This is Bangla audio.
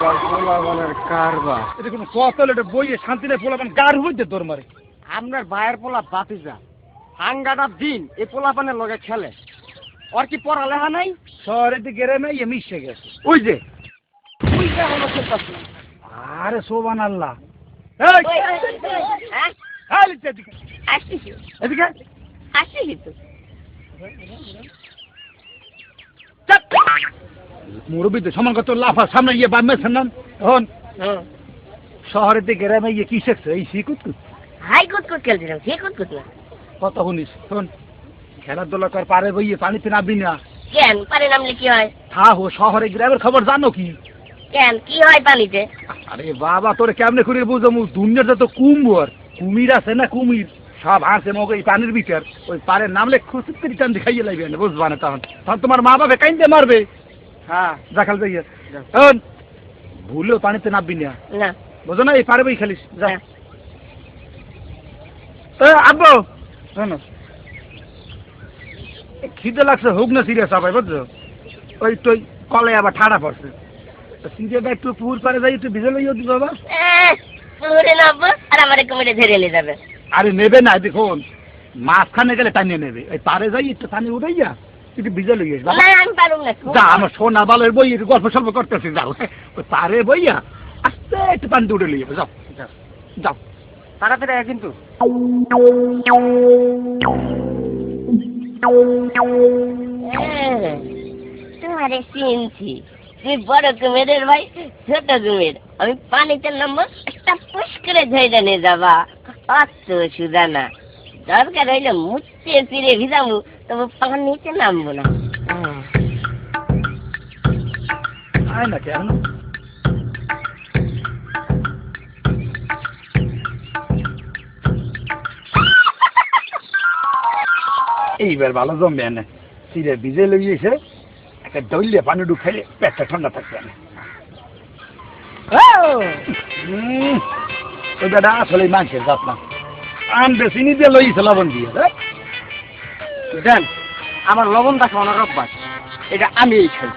পোলাপানের কারবার এটা কোনো কতল এটা বইয়ে শান্তি নেই পোলাপান গার হইতে তোর মারে আপনার ভাইয়ের পোলা বাতিজা হাঙ্গাটার দিন এই পোলাপানের লগে খেলে ওর কি পড়ালেখা নাই শহরের দিকে গেরে নাই মিশে গেছে ওই যে এখনো চলতেছে আরে সোবান আল্লাহ এদিকে মুরব্বীতে সমান কত লাফা সামনে ইয়ে বামেছেন না এখন শহরের দিকে গেরে নাই কি শিখছে এই শিকুত হাই কুতকুত খেলছিলাম সে কুতকুত না কত শুনিস শোন খেলাধুলা কর পারে বইয়ে পানিতে নামবি না কেন পানি নামলে কি হয় থাহো শহরে গ্রামের খবর জানো কি কেন কি হয় পানিতে আরে বাবা তোরে কেমনে করে বুঝবো দুনিয়ার যত কুমোর কুমির আছে না কুমির সব হাসে মগে এই পানির ভিতর ওই পারের নামলে খুশি করে টান দেখাইয়ে লাগবে না বুঝবা না তখন তখন তোমার মা বাবা কাইন্দে মারবে হ্যাঁ দেখাল যাইয়া এখন ভুলেও পানিতে নামবি না না বুঝো না এই পারে বই খালিস যা আব্বু শোনো খিদে লাগছে হোক না সিরিয়াস আবার বুঝছো ওই তো কলে আবার ঠাড়া পড়ছে সিরিয়াসটা একটু পুর পারে যাই একটু ভিজে লইও দি বাবা পুরে নামবো আর আমার কুমিরে ধরে নিয়ে যাবে আরে নেবে না দেখুন মাঝখানে গেলে টানিয়ে নেবে ওই পারে যাই একটু টানি উঠাইয়া একটু ভিজে লইয়ে না আমি পারুম না যা আমার সোনা বালের বই একটু গল্প সল্প করতেছি যাও ওই পারে বইয়া আস্তে একটু পানিতে উঠে লইয়ে যাও যাও তাড়াতাড়ি আয় কিন্তু তোমারে চিনছি তুই বড় কুমিরের ভাই ছোট কুমির আমি পানিতে নামবো একটা পুশ করে ধরে নিয়ে যাবা অত সুদা না দরকার হইলে মুচতে ফিরে ভিজাবো তবু পাখার নিচে নামবো না আয় না কেন এইবার ভালো জমবে না সিরে ভিজে লইয়েছে একটা দইলে পানি ঢুকাইলে পেটটা ঠান্ডা থাকবে না ওই বেটা আসলে মাংসের জাত না আনবে চিনি দিয়ে লইয়েছে লবণ দিয়ে দেন আমার লবণ দেখা অনেক অভ্যাস এটা আমি এই খাই